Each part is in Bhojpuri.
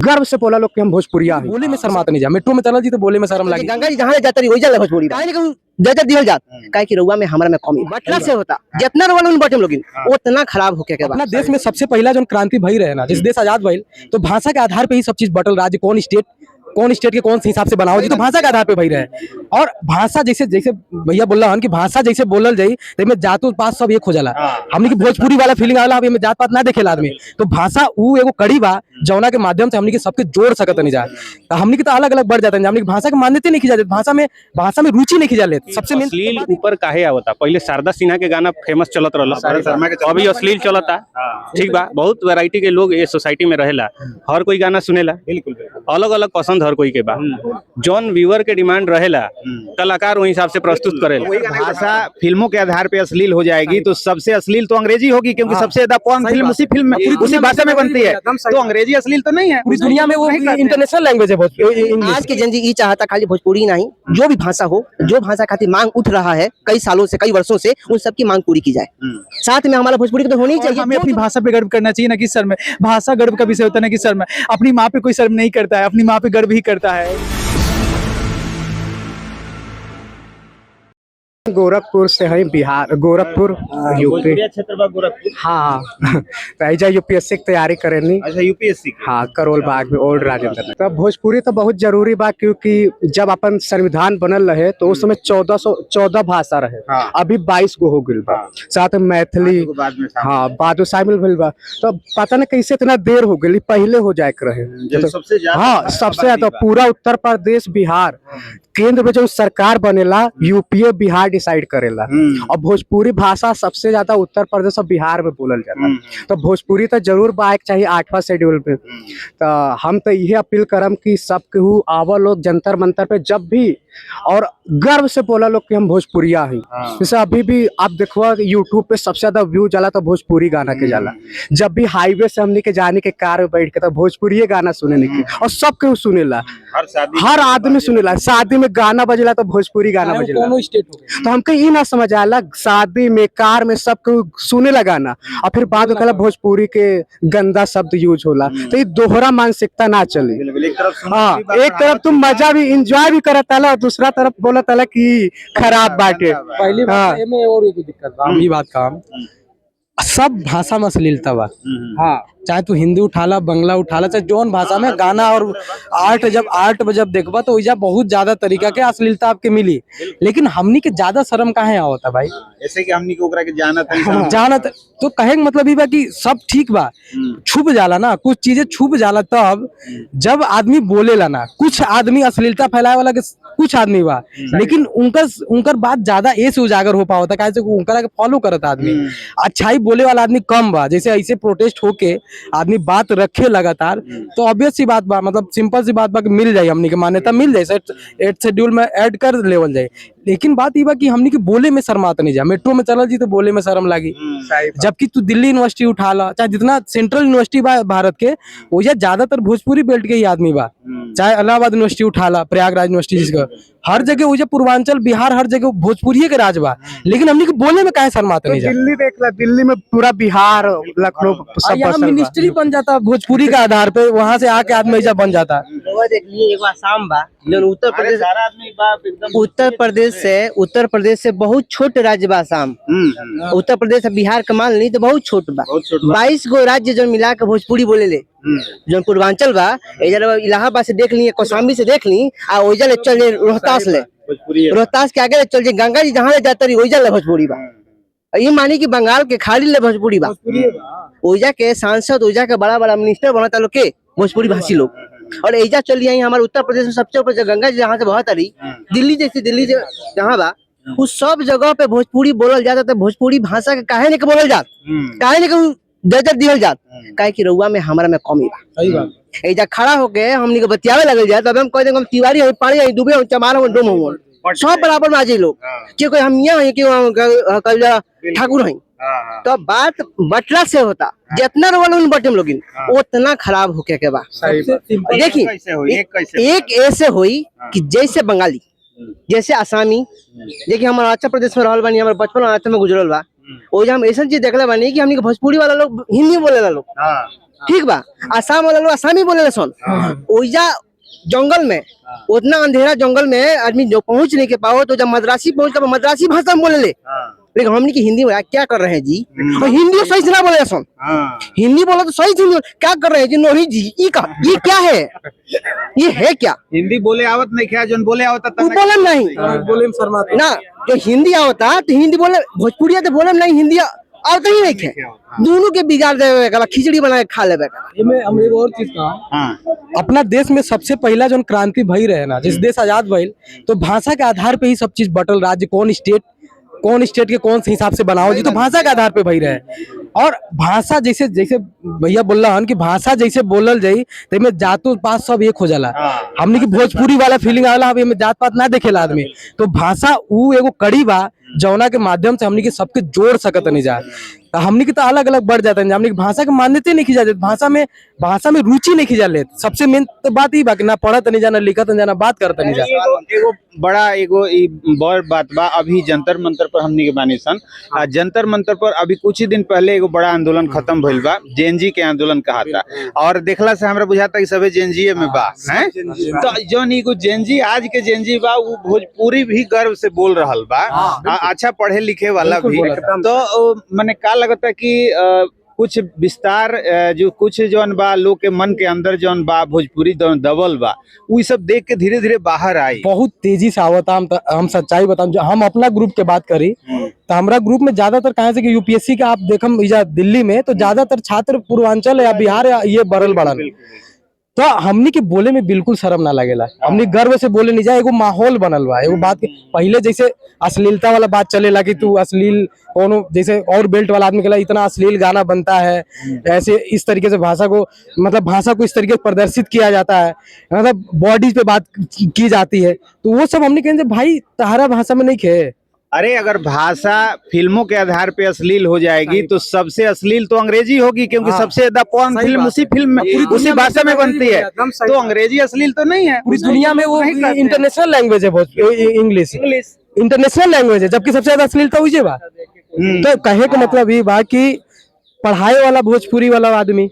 गर्व से बोला लोग कि हम भोजपुरिया हैं। बोले में शर्माते नहीं जा, मेट्रो में चला जी तो बोले में शर्म लगी। गंगा जी जहाँ जाता रही वही जाला भोजपुरी काहे ने कहूं जजत दिहल जात काहे कि रउआ में हमरा में कमी बटला से होता जितना रउआ लोग बटम लोगिन उतना खराब होके के अपना देश में सबसे पहला जो क्रांति भई रहे ना, जिस देश आजाद भइल तो भाषा के आधार पे ही सब चीज बटल। राज्य कौन स्टेट के कौन से हिसाब से बनाओ जी, तो भाषा के आधार पे भई रहे। और भाषा जैसे जैसे भैया बोल रहा हन कि भाषा जैसे बोलल जाई तो में जातो पात सब एक हो जाला। हमने की भोजपुरी वाला फीलिंग आला, अब में जात पात ना देखेला आदमी। तो भाषा ऊ एगो कड़ी बा जौना के माध्यम से हमने के सबके जोड़ सकत नहीं जा। हमने की तो अलग अलग बढ़ जाते हैं, हमने भाषा के मान्यता नहीं की जाती, भाषा में रुचि नहीं की जाले। सबसे मेन अश्लील ऊपर काहे आवता। पहले शारदा सिन्हा के गाना फेमस चलत रहल, अभी अश्लील चलता। ठीक बा, बहुत वैरायटी के लोग ये सोसाइटी में रहेला, हर कोई गाना सुनेला, अलग अलग पसंद हर कोई के बा। जॉन व्यूअर के डिमांड रहेला, कलाकार वही हिसाब से प्रस्तुत करेला। भाषा फिल्मों के आधार पे अश्लील हो जाएगी तो सबसे अश्लील तो अंग्रेजी होगी, क्योंकि सबसे ज्यादा पॉर्न फिल्म उसी फिल्म में उसी भाषा में बनती है। तो अंग्रेजी अश्लील तो नहीं है, पूरी दुनिया में वो इंटरनेशनल लैंग्वेज है। आज के जनजी ई चाहता खाली भोजपुरी नहीं, जो भी भाषा हो, जो भाषा खातिर मांग उठ रहा है कई सालों से कई वर्षों से, उन सबकी मांग पूरी की जाए। साथ में हमारा भोजपुरी तो होनी चाहिए। हमें अपनी भाषा पे गर्व करना चाहिए, ना कि शर्म। भाषा गर्व का विषय होता है, ना कि शर्म। अपनी माँ पे कोई शर्म नहीं करता है, अपनी माँ पे गर्व ही करता है। गोरखपुर से है, बिहार गोरखपुर यूपी क्षेत्र बा गोरखपुर। हाँ तो ऐजा यूपीएससी की तैयारी करेनी। अच्छा, यूपीएससी। हाँ, करोल बाग में ओल्ड राजेंद्र। तो भोजपुरी तो बहुत जरूरी बा, क्योंकि जब अपन संविधान बनल रहे तो उस समय 1414 भाषा रहे। अभी 22 गो हो गई बा। साथ में मैथिली हाँ बाद में शामिल भइल बा। तो पता नहीं कैसे इतना देर हो गई, पहले हो जाए के रहे। सबसे ज्यादा हाँ, सबसे ज्यादा पूरा उत्तर प्रदेश बिहार केंद्र में जो सरकार बनेला यूपीए बिहार डिसाइड करेला। और भोजपुरी भाषा सबसे ज्यादा उत्तर प्रदेश और बिहार में बोलल जाता। तो भोजपुरी तो जरूर बाइक चाहिए 8वां शेड्यूल पे। तो हम तो यही अपील करम कि सब केहू आवा लोग जंतर मंतर पे जब भी और गर्व से बोला लोग कि हम भोजपुरिया हैं। जैसे अभी भी आप देखो यूट्यूब पे सबसे ज्यादा व्यू जाला तो भोजपुरी गाना के जाला। जब भी हाईवे से हमने के जाने के कार में बैठ के तो भोजपुरी गाना सुने के, और सब केहू सुनेला, हर आदमी सुनेला। शादी में गाना बजेला तो भोजपुरी गाना बजेला। तो हमको ये ना समझ आला, शादी में कार में सब केहू सुनेला गाना, और फिर बाद में भोजपुरी के गंदा शब्द यूज होला। तो ये दोहरा मानसिकता ना चले। हाँ, एक तरफ तुम मजा भी इंजॉय भी करत आला, दूसरा तरफ बोला तला कि खराब बाटे। पहली बात में और एक दिक्कत बा, ये बात काम सब भाषा में अश्लीलता बा। हाँ, चाहे तू हिंदी उठाला, बंगला उठाला, चाहे जौन भाषा में गाना और आर्ट जब देखबा तो वैसा बहुत ज्यादा तरीका के अश्लीलता आपके मिली। लेकिन हमनी के ज्यादा शर्म काहे आवता भाई? ऐसे कि हमनी के ओकरा के जानत तो कहे मतलब ही बा कि सब ठीक बा, छुप जाला ना, कुछ चीजें छुप जाला तब जब आदमी बोलेला ना। कुछ आदमी अश्लीलता फैलाए वाला के कुछ आदमी बा, लेकिन उनकर बात ज्यादा ऐसे उजागर हो पाता कैसे उनकरा के फॉलो करता आदमी। अच्छाई बोले वाला आदमी कम बा। जैसे ऐसे प्रोटेस्ट होके आदमी बात रखे लगातार, तो ऑब्वियस सी बात बा, मतलब सिंपल सी बात बा कि मिल जाए, हमनी के मान्यता मिल जाए, 8 शेड्यूल में ऐड कर लेवल जाए। लेकिन बात ये बा कि हमनी के बोले में शर्माते नहीं जा। मेट्रो में चल जी तो बोले में शर्म लगी। जबकि तू दिल्ली यूनिवर्सिटी उठा ला, चाहे जितना सेंट्रल यूनिवर्सिटी बा भारत के, वो ज्यादातर भोजपुरी बेल्ट के ही आदमी बा। चाहे इलाहाबाद यूनिवर्सिटी उठा ला, प्रयागराज यूनिवर्सिटी, जिसका हर जगह वो पूर्वांचल बिहार हर जगह भोजपुरी के राज बा। लेकिन हमनी के बोले में काहे शर्माते नहीं जा? दिल्ली देख ला, दिल्ली में पूरा बिहार लखनऊ सब मिनिस्ट्री बन जाता भोजपुरी के आधार पे, वहाँ से आके आदमी ऐसा बन जाता। आसाम बा उत्तर प्रदेश से बहुत छोट राज्य बा आसाम। उत्तर प्रदेश बिहार का मान ली तो बहुत छोट बा। 22 गो राज्य जो मिला के भोजपुरी बोले ले। जो पूर्वांचल बा इलाहाबाद से देख ली, कौशाम्बी से देख ली, आ ओइजा ले चल रोहतास ले, रोहतास के आगे ले चल गंगा जी जहाँ ले जाता रही ओइजा ले भोजपुरी बा। ये मानी कि बंगाल के खाड़ी ले भोजपुरी बा। ओइजा के सांसद, ओइजा के बड़ा बड़ा मिनिस्टर बनता लोग के भोजपुरी भाषी लोग। और एजा चल आई हमारे उत्तर प्रदेश में सबसे ऊपर गंगा जी जहाँ से बहत रही, दिल्ली जहाँ बा उस सब जगह पे भोजपुरी बोलल जाता। तो भोजपुरी भाषा के काहे नहीं बोलल जात, काहे नहीं जजत दिहल जात, काहे कि रउआ में हमरा में कमी बा। सही बात। एजा खड़ा होके हमनी के बतियावे लगल जाए, तब हम कह देंगे हम तिवारी हैं, पानी हैं, डूबे हैं, चमार हैं, डोम हैं, सब बराबर में आ जाए लोग। क्यों कोई हम यहाँ हैं, क्यों ठाकुर हैं। तो बात बटला से होता, जितना रोल बटम लोगिन उतना खराब होके के बा। देखिए एक ऐसे हुई कि जैसे बंगाली, जैसे आसामी, देखिए हमारे अरुणाचल प्रदेश में रहल बानी, हमारे बचपन अरुणाचल में गुजरल बा। वो हम ऐसा चीज देखले बानी कि हमनी के भोजपुरी वाला लोग हिंदी बोले ला लोग, ठीक बा। आसाम वाला लोग आसामी बोले सन। ओइजा जंगल में उतना अंधेरा जंगल में आदमी जो पहुंच नहीं के पाओ, तो जब मद्रासी पहुंचता मद्रासी भाषा में बोले ले। लेकिन हमने की हिंदी में क्या कर रहे हैं जी, और हिंदी सही से ना बोले सन। हिंदी बोला तो सही से, क्या कर रहे हैं जी नोरी जी, ये क्या है, ये है क्या? हिंदी बोले आवत नहीं, क्या जोन बोले आवत तू बोले नहीं ना, जो हिंदी आवता तो हिंदी बोले, भोजपुरिया तो बोले नहीं, हिंदी आवता ही नहीं थे। दोनों के बिगाड़ देवे, खिचड़ी बना के खा लेवे। हम एक और चीज कहा, अपना देश में सबसे पहला जो क्रांति भई रहे ना, जिस देश आजाद भइल, तो भाषा के आधार पे ही सब चीज बटल। राज्य कौन स्टेट के कौन से हिसाब से बनाओ जी, तो भाषा के आधार पे भई रहे। और भाषा जैसे भैया बोल रहा हन कि भाषा जैसे बोलल जाई तो में जातो पात सब एक हो जाला। हमने की भोजपुरी वाला फीलिंग आला, अब में जात पात ना देखेला आदमी। तो भाषा ऊ एगो कड़ी बा जौना के माध्यम से हमने के सबके जोड़ सकत नहीं जा। हमने की तो अलग अलग बढ़ जाता है, हमने की भाषा के मान्यता नहीं की जाती, भाषा में रुचि नहीं की जा ले। सबसे मेन तो बात ही बा कि ना पढ़त नहीं जाना, लिखत नहीं जाना, बात करता नहीं जा। एगो बड़ा बड़ बात बा, अभी जंतर मंतर पर हमनी के बानी सन। जंतर मंतर पर अभी कुछ ही दिन पहले एगो बड़ा आंदोलन खत्म भइल बा, जेएनजी के आंदोलन कहाता। और देखला से हमरा बुझाता कि सबे जेएनजी में बा, हैं? तो जौन एगो जेएनजी, आज के जेएनजी बा, वो भोजपुरी भी गर्व से बोल रहल बा, अच्छा पढ़े लिखे वाला भी। तो मने का लगता कि कुछ विस्तार जो कुछ जौन बा लोग के मन के अंदर जौन बा भोजपुरी दबल बा, वो सब देख के धीरे धीरे बाहर आई, बहुत तेजी से आवता। हम सच्चाई बताऊं, जो हम अपना ग्रुप के बात करी तो हमारा ग्रुप में ज्यादातर कहाँ से कि यूपीएससी का आप देखम दिल्ली में, तो ज्यादातर छात्र पूर्वांचल या बिहार या ये बरल बड़न। तो हमनी के बोले में बिल्कुल शर्म ना लगेला, हमनी गर्व से बोले नहीं जाए। एगो माहौल बनल बा, एगो बात पहले जैसे अश्लीलता वाला बात चलेला कि तू अश्लील कोनो, जैसे और बेल्ट वाला आदमी के लिए इतना अश्लील गाना बनता है, ऐसे इस तरीके से भाषा को इस तरीके से प्रदर्शित किया जाता है, मतलब बॉडी पे बात की जाती है। तो वो सब हमने कहेंगे भाई तहरा भाषा में नहीं खे। अरे अगर भाषा फिल्मों के आधार पे अश्लील हो जाएगी तो सबसे अश्लील तो अंग्रेजी होगी, क्योंकि सबसे ज्यादा पॉर्न फिल्म उसी फिल्म में उसी भाषा में बनती है। तो अंग्रेजी अश्लील तो नहीं है, पूरी दुनिया में वो इंटरनेशनल लैंग्वेज है, इंग्लिश इंटरनेशनल लैंग्वेज है, जबकि सबसे ज्यादा अश्लीलता हुई बा। तो कहे का मतलब ये बा कि पढ़ाई वाला भोजपुरी वाला आदमी,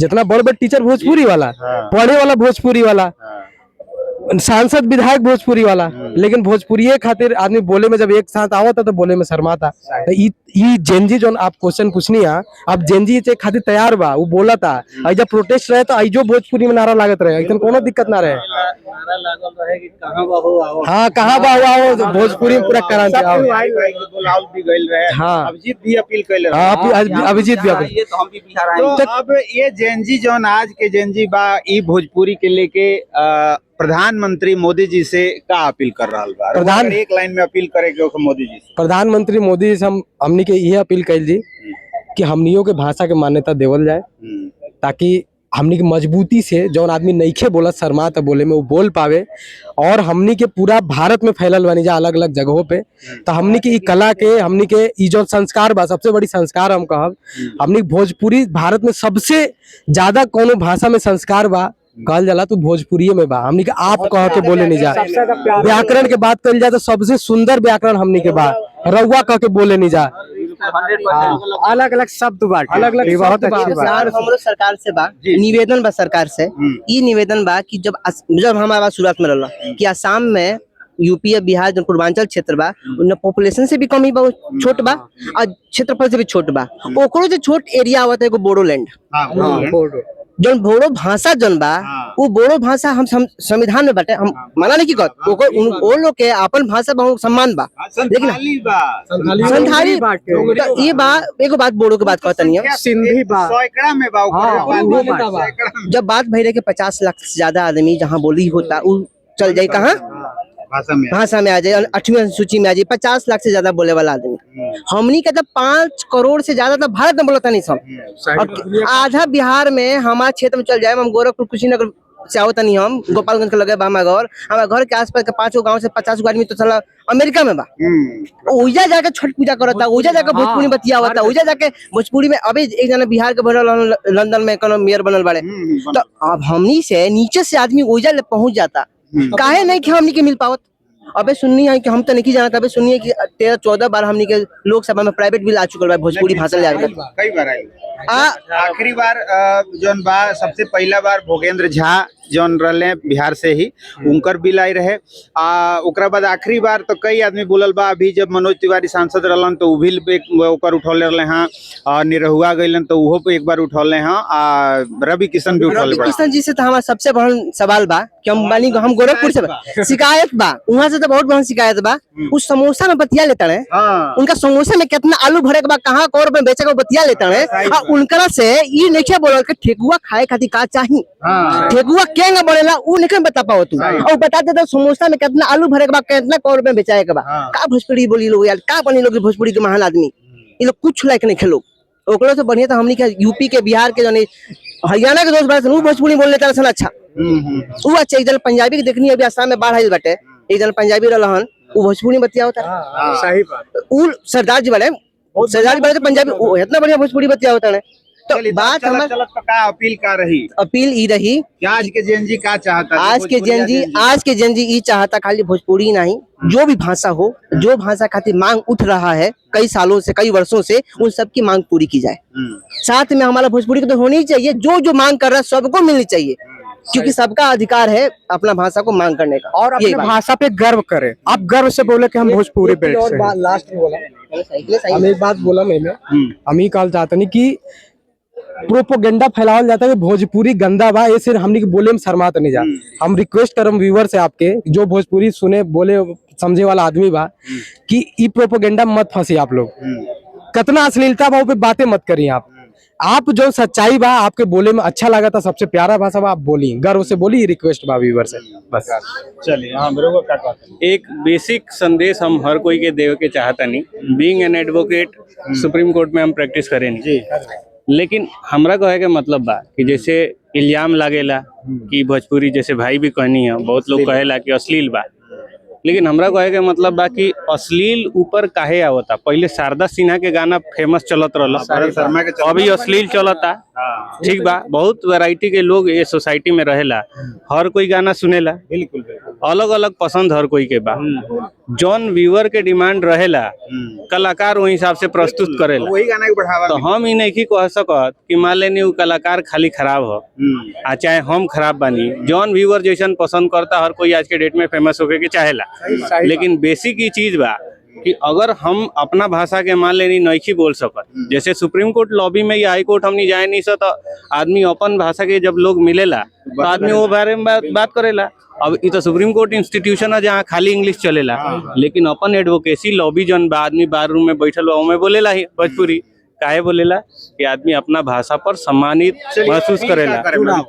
जितना बड़ बड़ टीचर भोजपुरी वाला, पढ़े वाला भोजपुरी वाला, सांसद विधायक भोजपुरी वाला, लेकिन भोजपुरी खातिर आदमी बोले में जब एक साथ आवता तो बोले में शर्माता। तो ई जेनजी जो आप क्वेश्चन पूछनी है, अब जेनजी खातिर तैयार बा, वो बोला था जब प्रोटेस्ट रहे तो आइजो भोजपुरी में नारा लागत रहे, एकदम कोनो दिक्कत ना रहे। हाँ कहाँ बाहु आओ, भोजपुरी में पूरा क्रांति आओ। हाँ अभिजीत भी अपील कर अभिजीत भी तो अब ये जेनजी जो आज के जेनजी बा, ई भोजपुरी के लेके प्रधानमंत्री मोदी जी से का अपील कर रहा बा? एक लाइन में अपील करेंगे मोदी जी से। प्रधानमंत्री मोदी जी से हमनी के ये अपील कैल जी कि हमनियों के भाषा के मान्यता देवल जाए, ताकि हमनी के मजबूती से जौन आदमी नईखे बोला शर्मात बोले में वो बोल पावे। और हमनी के पूरा भारत में फैलल बनी जा अलग अलग जगहों पे, तो हमनी के कला के, हमनी के ई जो संस्कार बा, सबसे बड़ी संस्कार हम कहब, हमनी भोजपुरी भारत में सबसे ज्यादा कोनो भाषा में संस्कार बा कहल जाला तो भोजपुरी में बा। हमनी के आप कह के बोले नहीं जा। व्याकरण के बात कल जाए तो सबसे सुंदर व्याकरण हमनी के बा, रउआ कह के बोले नहीं जा। अलग अलग शब्द बाटे, अलग अलग बहुत अच्छी बात। हमरो सरकार से बा निवेदन बा, सरकार से ये निवेदन बा कि जब हमारा बात शुरुआत में रहला कि असम में यूपी या बिहार जो पूर्वांचल क्षेत्र बा, उन पॉपुलेशन से भी कम ही बा, छोट बा, और क्षेत्रफल से भी छोट बा। ओकरो जो छोट एरिया होता है एगो बोडोलैंड, जो बोडो भाषा जन बा, वो बोडो भाषा हम संविधान में बाटे, हम माना नहीं की वो लोग के अपन भाषा बहुत सम्मान बा, लेकिन संथाली तो ये बा एगो बात बोडो के बात कहता नहीं है, सिंधी बा सैकड़ा में बा। जब बात भई रहे कि 50 लाख से ज्यादा आदमी जहाँ बोली होता वो चल जाए कहाँ भाषा में आ जाए, 8वीं सूची में आ जाए 50 लाख से ज्यादा बोले वाला आदमी। हमनी का 5 करोड़ से ज्यादा तो भारत में बोलता नहीं सब, आधा बिहार में हमारे क्षेत्र में चल जाए, हम गोरखपुर कुशीनगर से आवता नहीं, हम गोपालगंज के लगे बा हमारे घर के आसपास के 5 गाँव से 50 आदमी तो चला अमेरिका में बा, ओइजा जाके छठ पूजा करता, ओइजा जाके भोजपुरी बतिया होता, ओइजा जाके भोजपुरी में। अभी एक जना बिहार के भरल लंदन में कोनो मेयर बनल बाड़े, तो अब हमनी से नीचे से आदमी ओइजा ले पहुंच जाता, काहे नहीं कि हमनी के मिल पावत। अबे सुननी है कि हम तो नहीं जाना, अबे सुनिए कि 13-14 बार हमनी के लोकसभा में प्राइवेट बिल आ चुकल बा भोजपुरी भाषा ले, कई बार आई। आखिरी बार जौन बा सबसे पहला बार भोगेंद्र झा जौन रहले बिहार से ही उनकर बिल आई रहे ओकरा बाद आखिरी बार तो कई आदमी बोलल बा। अभी जब मनोज तिवारी सांसद रहलन तो उ भी ओकर उठौले रहले हैं और निरहुआ गइलन तो उहो पे एक बार उठौले हैं रवि किशन भी उठौले बा। किशन जी से तो हमारा सबसे बड़ा सवाल बा कि हम गोरखपुर से शिकायत बा वहाँ से तो बहुत बड़ा शिकायत बा। उस समोसा में बतिया लेता है उनका समोसा में कितना आलू भरे के बा कहाँ कौर में बेचे के बतिया लेता है और उनकरा से ये नहीं बोल के ठेकुआ खाए खातिर का चाहिए ठेकुआ केंगा बनेला उ नहीं बता पाओ तू और बता दे तो समोसा में कितना आलू भरे के बा कितना कौर में बेचाए के बा का भोजपुरी बोली लोग यार का बनी लोग भोजपुरी के महान आदमी ये लोग कुछ लायक नहीं खेलो ओकरो से बढ़िया तो हमनी के यूपी के बिहार के जाने हरियाणा के दोस्त बात उ भोजपुरी बोल लेता सन अच्छा उ अच्छा एक जन पंजाबी के देखनी अभी आसाम में बाढ़ आइल बाटे एक जन पंजाबी रहलन उ भोजपुरी बतिया होता सही बात। उ सरदार जी वाले तो पंजाबी इतना बढ़िया भोजपुरी बतिया होता है। तो बात चलत का अपील का रही अपील ई रही कि आज के जेनजी का चाहता आज के जेनजी ई चाहता खाली भोजपुरी नहीं जो भी भाषा हो जो भाषा खातिर मांग उठ रहा है कई सालों से कई वर्षों से उन सब की मांग पूरी की जाए। साथ में हमारा भोजपुरी को तो होनी ही चाहिए जो मांग कर रहा है सबको मिलनी चाहिए क्योंकि सबका अधिकार है अपना भाषा को मांग करने का और अपनी भाषा पे गर्व करें। आप गर्व से बोले कि हम भोजपुरी बेल्ट से हैं। लास्ट में बोला हम एक बात बोला मैंने हम ही कहल चाहते नहीं कि प्रोपोगेंडा फैलावल जाता है कि भोजपुरी गंदा बा ये सिर्फ हमनी के बोले में शर्मात नहीं जा। हम रिक्वेस्ट करम व्यूअर से आपके जो भोजपुरी सुने बोले समझे वाला आदमी बा कि ई प्रोपोगेंडा मत फंसी आप लोग कितना अश्लीलता बा पे बातें मत करिए आप जो सच्चाई बा आपके बोले में अच्छा लगा था सबसे प्यारा भाषा बा आप बोली गर्व से बोली रिक्वेस्ट बा व्यूअर से बस। चलिए हाँ बरोबर का कहते एक बेसिक संदेश हम हर कोई के देवे के चाहता नहीं। Being an advocate supreme court में हम प्रैक्टिस करें नहीं लेकिन हमरा कहे के मतलब बा कि जैसे इल्जाम लागेला कि भोजपुरी जैसे भाई भी कहनी है बहुत लोग कहेला कि अश्लील बा लेकिन हमरा कहे के मतलब बा कि अश्लील ऊपर काहे आवता। पहले शारदा सिन्हा के गाना फेमस चलत रहला अभी अश्लील चलता ठीक बा। बहुत वैरायटी के लोग ये सोसाइटी में रहेला हर कोई गाना सुनेला बिल्कुल अलग अलग पसंद हर कोई के बा। जौन व्यूअर के डिमांड रहेला कलाकार वही हिसाब से प्रस्तुत करेला वही गाना के बढ़ावा तो हम ही नहीं कह सकत कि मान लेनी उ कलाकार खाली खराब हो आ चाहे हम खराब बानी। जौन व्यूअर जैसन पसंद करता हर कोई आज के डेट में फेमस होके के चाहेला लेकिन बेसिक ही चीज बा कि अगर हम अपना भाषा के मान लेनी नहीं बोल सकत जैसे सुप्रीम कोर्ट लॉबी में या हाई कोर्ट हमनी जाए नहीं सक आदमी अपन भाषा के जब लोग मिलेला तो आदमी वो बारे में बात करेला। अब ये तो सुप्रीम कोर्ट इंस्टीट्यूशन है जहाँ खाली इंग्लिश चलेला लेकिन अपन एडवोकेसी लॉबी जौन बा आदमी बार रूम में बैठल बा में बोलेला ही भोजपुरी काहे बोलेला कि आदमी अपना भाषा पर सम्मानित महसूस करेला।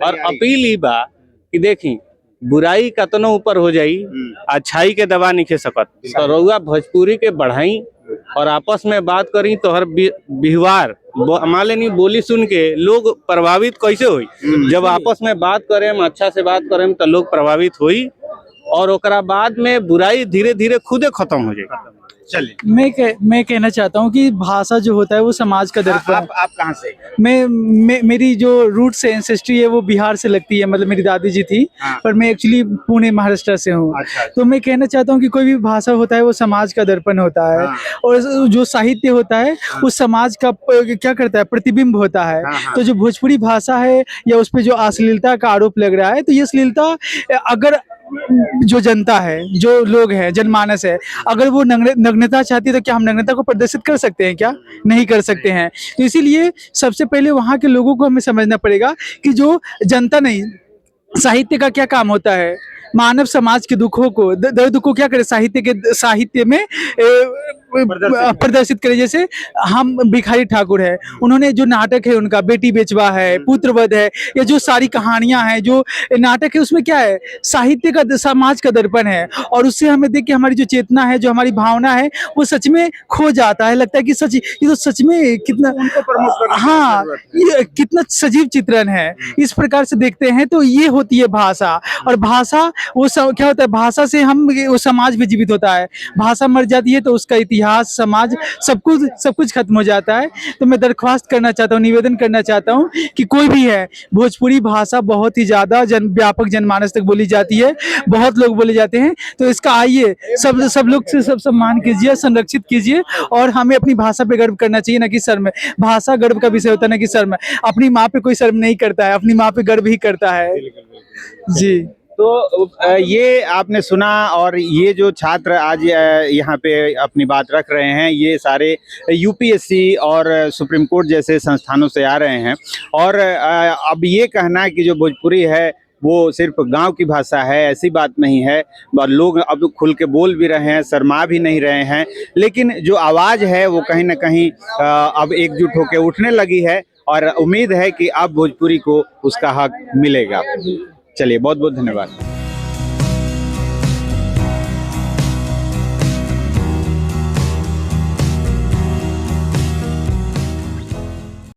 और अपील ही बा कि देखी बुराई कतनो ऊपर हो जाई अच्छाई के दबा नहीं खे सकत तो रउआ भोजपुरी के बढ़ाई और आपस में बात करी तो हर व्यवहार मान लेनी बोली सुन के लोग प्रभावित कैसे हुई जब आपस में बात करें अच्छा से बात करें तो लोग प्रभावित हुई और ओकरा बाद में बुराई धीरे धीरे खुदे खत्म हो जाएगी। चलिए मैं कहना चाहता हूँ कि भाषा जो होता है वो समाज का दर्पण है। आप कहाँ से मेरी जो रूट से एंसेस्ट्री है वो बिहार से लगती है मतलब मेरी दादी जी थी पर मैं एक्चुअली पुणे महाराष्ट्र से हूँ। तो मैं कहना चाहता हूँ कि कोई भी भाषा होता है वो समाज का दर्पण होता है और जो साहित्य होता है उस समाज का क्या करता है प्रतिबिंब होता है। तो जो भोजपुरी भाषा है या उस पर जो अश्लीलता का आरोप लग रहा है तो ये अश्लीलता अगर जो जनता है जो लोग हैं जनमानस है अगर वो नग्नता चाहती है तो क्या हम नग्नता को प्रदर्शित कर सकते हैं? क्या नहीं कर सकते हैं। तो इसीलिए सबसे पहले वहाँ के लोगों को हमें समझना पड़ेगा कि जो जनता नहीं साहित्य का क्या काम होता है मानव समाज के दुखों को दर्द को क्या करे साहित्य में प्रदर्शित करे। जैसे हम भिखारी ठाकुर है उन्होंने जो नाटक है उनका बेटी बेचवा है पुत्रवध है या जो सारी कहानियां हैं जो नाटक है उसमें क्या है साहित्य का समाज का दर्पण है और उससे हमें देख के हमारी जो चेतना है जो हमारी भावना है वो सच में खो जाता है। लगता है कि सच ये तो सच में कितना ये कितना सजीव चित्रण है। इस प्रकार से देखते हैं तो ये होती है भाषा और भाषा वो क्या होता है भाषा से हम वो समाज भी जीवित होता है। भाषा मर जाती है तो उसका इतिहास इतिहास, समाज सब कुछ खत्म हो जाता है। तो मैं दरख्वास्त करना चाहता हूँ, निवेदन करना चाहता हूँ कि कोई भी है, भोजपुरी भाषा बहुत ही ज्यादा व्यापक जनमानस तक बोली जाती है, बहुत लोग बोले जाते हैं। तो इसका आइए सब लोग से सब सम्मान कीजिए, संरक्षित कीजिए, और हमें अपनी भाषा पे गर्व करना चाहिए, ना कि शर्म। भाषा गर्व का विषय होता है, ना कि शर्म। अपनी माँ पे कोई शर्म नहीं करता है, अपनी माँ पे गर्व ही करता है। जी। तो ये आपने सुना, और ये जो छात्र आज यहाँ पे अपनी बात रख रहे हैं, ये सारे यूपीएससी और सुप्रीम कोर्ट जैसे संस्थानों से आ रहे हैं। और अब ये कहना कि जो भोजपुरी है वो सिर्फ गांव की भाषा है, ऐसी बात नहीं है। और लोग अब खुल के बोल भी रहे हैं, शर्मा भी नहीं रहे हैं, लेकिन जो आवाज़ है वो कहीं ना कहीं अब एकजुट होकर उठने लगी है, और उम्मीद है कि अब भोजपुरी को उसका हक मिलेगा। चलिए, बहुत बहुत धन्यवाद।